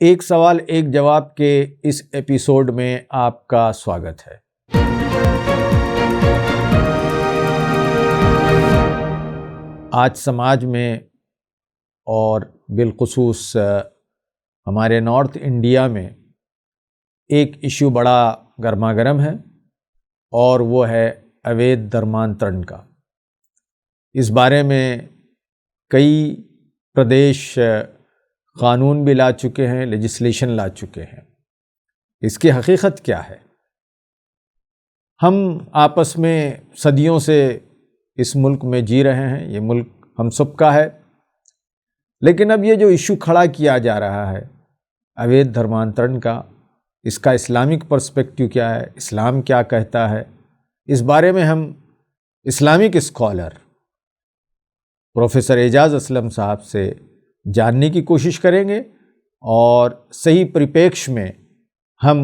एक सवाल एक जवाब के इस एपिसोड में आपका स्वागत है। आज समाज में और बिलखुसूस हमारे नॉर्थ इंडिया में एक इशू बड़ा गर्मागर्म है और वो है अवैध धर्मांतरण का। इस बारे में कई प्रदेश कानून भी ला चुके हैं, लेजिस्लेशन ला चुके हैं। इसकी हकीकत क्या है? हम आपस में सदियों से इस मुल्क में जी रहे हैं, ये मुल्क हम सब का है। लेकिन अब ये जो इशू खड़ा किया जा रहा है अवैध धर्मांतरण का, इसका इस्लामिक पर्सपेक्टिव क्या है, इस्लाम क्या कहता है, इस बारे में हम Islamic scholar professor Ejaz Aslam sahab से जानने की कोशिश करेंगे और सही परिप्रेक्ष्य में हम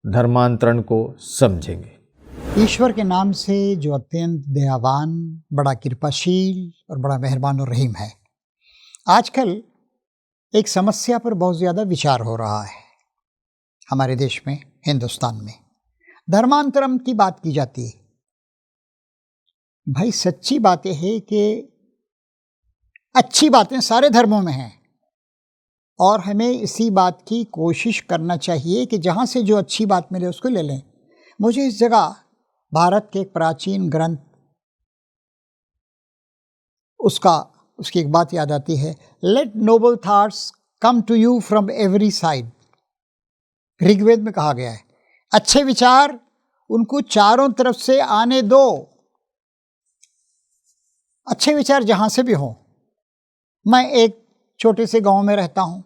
धर्मांतरण को समझेंगे। ईश्वर के नाम से जो अत्यंत दयावान, बड़ा कृपाशील और बड़ा मेहरबान और रहीम है। आजकल एक समस्या पर बहुत ज़्यादा विचार हो रहा है हमारे देश में, हिंदुस्तान में। धर्मांतरण की बात की जाती है। भाई सच्ची बात है कि अच्छी बातें सारे धर्मों में हैं और हमें इसी बात की कोशिश करना चाहिए कि जहाँ से जो अच्छी बात मिले उसको ले लें। मुझे इस जगह भारत के एक प्राचीन ग्रंथ उसकी एक बात याद आती है, let noble thoughts come to you from every side. Rigveda में कहा गया है, अच्छे विचार उनको चारों तरफ से आने दो। अच्छे विचार जहाँ से भी हों। मैं एक छोटे से गांव में रहता हूँ,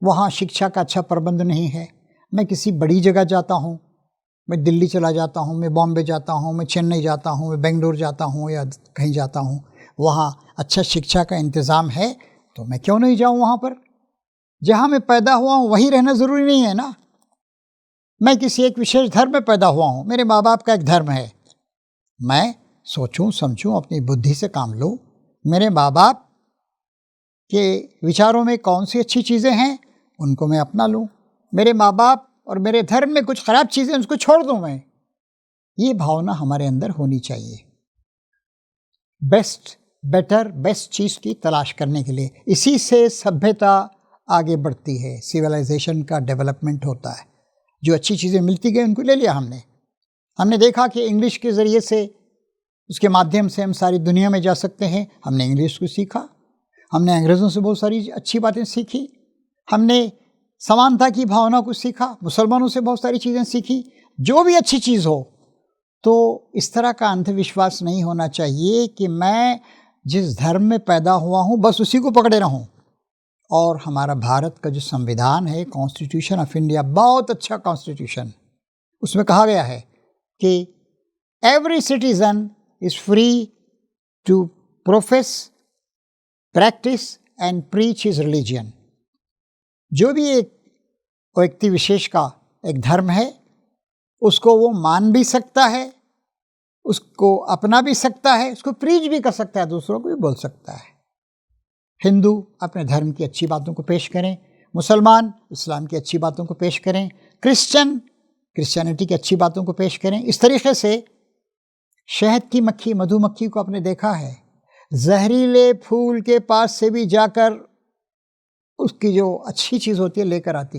वहाँ शिक्षा का अच्छा प्रबंध नहीं है। मैं किसी बड़ी जगह जाता हूँ, मैं दिल्ली चला जाता हूँ, मैं बॉम्बे जाता हूँ, मैं चेन्नई जाता हूँ, मैं बेंगलोर जाता हूँ या कहीं जाता हूँ, वहाँ अच्छा शिक्षा का इंतज़ाम है तो मैं क्यों नहीं जाऊँ वहाँ पर? जहाँ मैं पैदा हुआ हूँ वहीं रहना ज़रूरी नहीं है ना। मैं किसी एक विशेष धर्म में पैदा हुआ हूँ, मेरे माँ बाप का एक धर्म है, मैं सोचूं समझूं, अपनी बुद्धि से काम लूँ। मेरे माँ बाप के विचारों में कौन सी अच्छी चीज़ें हैं उनको मैं अपना लूँ। मेरे माँ बाप और मेरे धर्म में कुछ ख़राब चीज़ें उसको छोड़ दूँ मैं। ये भावना हमारे अंदर होनी चाहिए, बेस्ट चीज़ की तलाश करने के लिए। इसी से सभ्यता आगे बढ़ती है, सिविलाइजेशन का डेवलपमेंट होता है। जो अच्छी चीज़ें मिलती गई उनको ले लिया हमने देखा कि इंग्लिश के ज़रिए से, उसके माध्यम से हम सारी दुनिया में जा सकते हैं। हमने इंग्लिश को सीखा, हमने अंग्रेज़ों से बहुत सारी अच्छी बातें सीखी, हमने समानता की भावना को सीखा, मुसलमानों से बहुत सारी चीज़ें सीखी। जो भी अच्छी चीज़ हो, तो इस तरह का अंधविश्वास नहीं होना चाहिए कि मैं जिस धर्म में पैदा हुआ हूँ बस उसी को पकड़े रहूँ। और हमारा भारत का जो संविधान है, कॉन्स्टिट्यूशन ऑफ इंडिया, बहुत अच्छा कॉन्स्टिट्यूशन, उसमें कहा गया है कि every citizen is free to profess, practice and preach his religion. जो भी एक व्यक्ति विशेष का एक धर्म है उसको वो मान भी सकता है, उसको अपना भी सकता है, उसको प्रीच भी कर सकता है, दूसरों को भी बोल सकता है। हिंदू अपने धर्म की अच्छी बातों को पेश करें, मुसलमान इस्लाम की अच्छी बातों को पेश करें, क्रिश्चियन क्रिश्चियनिटी की अच्छी बातों को पेश करें। इस तरीके से शहद की मक्खी, मधुमक्खी को आपने देखा है, जहरीले फूल के पास से भी जाकर उसकी जो अच्छी चीज़ होती है लेकर आती।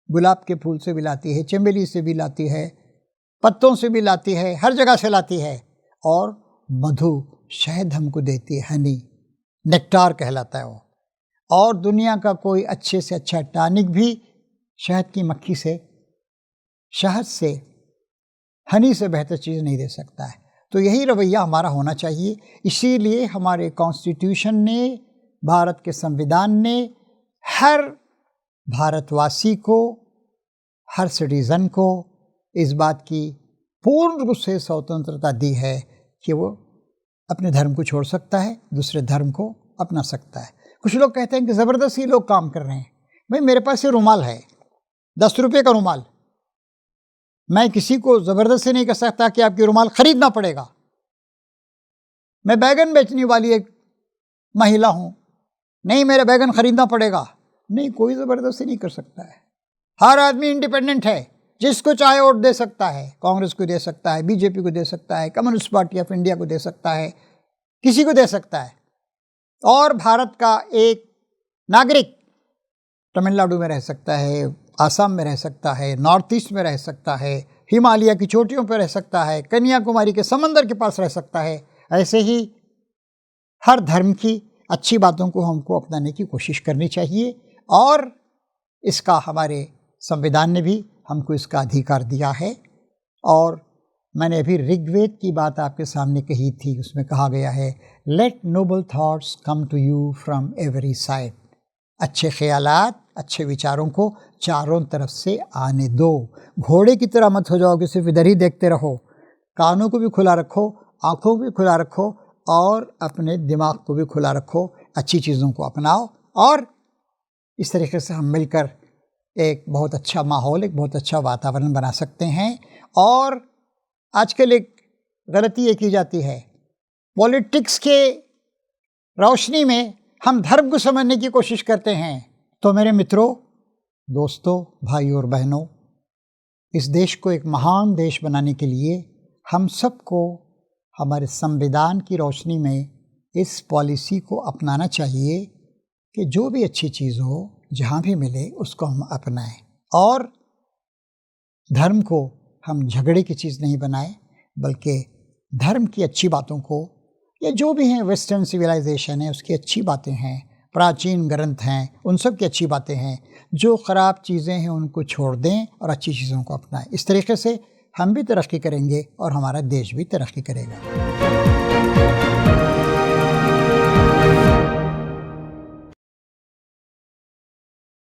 गुलाब के फूल से भी लाती है, चमेली से भी लाती है, पत्तों से भी लाती है, हर जगह से लाती है। और मधु, शहद हमको देती है, हनी, नेक्टार कहलाता है वो। और दुनिया का कोई अच्छे से अच्छा टॉनिक भी शहद की मक्खी से, शहद से, हनी से बेहतर चीज़ नहीं दे सकता है। तो यही रवैया हमारा होना चाहिए। इसीलिए हमारे कॉन्स्टिट्यूशन ने, भारत के संविधान ने हर भारतवासी को, हर सिटीज़न को इस बात की पूर्ण रूप से स्वतंत्रता दी है कि वो अपने धर्म को छोड़ सकता है, दूसरे धर्म को अपना सकता है। कुछ लोग कहते हैं कि ज़बरदस्ती लोग काम कर रहे हैं। भाई मेरे पास ये रुमाल है, 10 रुपये का रुमाल, मैं किसी को ज़बरदस्ती नहीं कर सकता कि आपकी रुमाल खरीदना पड़ेगा। मैं बैगन बेचने वाली एक महिला हूँ, नहीं मेरे बैगन खरीदना पड़ेगा। नहीं, कोई ज़बरदस्ती नहीं कर सकता है। हर आदमी इंडिपेंडेंट है, जिसको चाहे वोट दे सकता है। कांग्रेस को दे सकता है, बीजेपी को दे सकता है, कम्युनिस्ट पार्टी ऑफ इंडिया को दे सकता है, किसी को दे सकता है। और भारत का एक नागरिक तमिलनाडु में रह सकता है, आसाम में रह सकता है, नॉर्थ ईस्ट में रह सकता है, हिमालय की चोटियों पर रह सकता है, कन्याकुमारी के समंदर के पास रह सकता है। ऐसे ही हर धर्म की अच्छी बातों को हमको अपनाने की कोशिश करनी चाहिए, और इसका हमारे संविधान ने भी हमको इसका अधिकार दिया है। और मैंने अभी ऋग्वेद की बात आपके सामने कही थी, उसमें कहा गया है, let noble thoughts come to you from every side. अच्छे ख्यालात, अच्छे विचारों को चारों तरफ से आने दो। घोड़े की तरह मत हो जाओ कि सिर्फ इधर ही देखते रहो। कानों को भी खुला रखो, आँखों को भी खुला रखो, और अपने दिमाग को भी खुला रखो। अच्छी चीज़ों को अपनाओ, और इस तरीके से हम मिलकर एक बहुत अच्छा माहौल, एक बहुत अच्छा वातावरण बना सकते हैं। और आजकल एक गलती ये की जाती है, पॉलिटिक्स के रोशनी में हम धर्म को समझने की कोशिश करते हैं। तो मेरे मित्रों, दोस्तों, भाइयों और बहनों, इस देश को एक महान देश बनाने के लिए हम सबको हमारे संविधान की रोशनी में इस पॉलिसी को अपनाना चाहिए कि जो भी अच्छी चीज़ हो, जहाँ भी मिले, उसको हम अपनाएं, और धर्म को हम झगड़े की चीज़ नहीं बनाएं, बल्कि धर्म की अच्छी बातों को, या जो भी हैं, वेस्टर्न सिविलाइजेशन है उसकी अच्छी बातें हैं, प्राचीन ग्रंथ हैं, उन सब की अच्छी बातें हैं। जो ख़राब चीज़ें हैं उनको छोड़ दें और अच्छी चीज़ों को अपनाएं। इस तरीके से हम भी तरक्की करेंगे और हमारा देश भी तरक्की करेगा।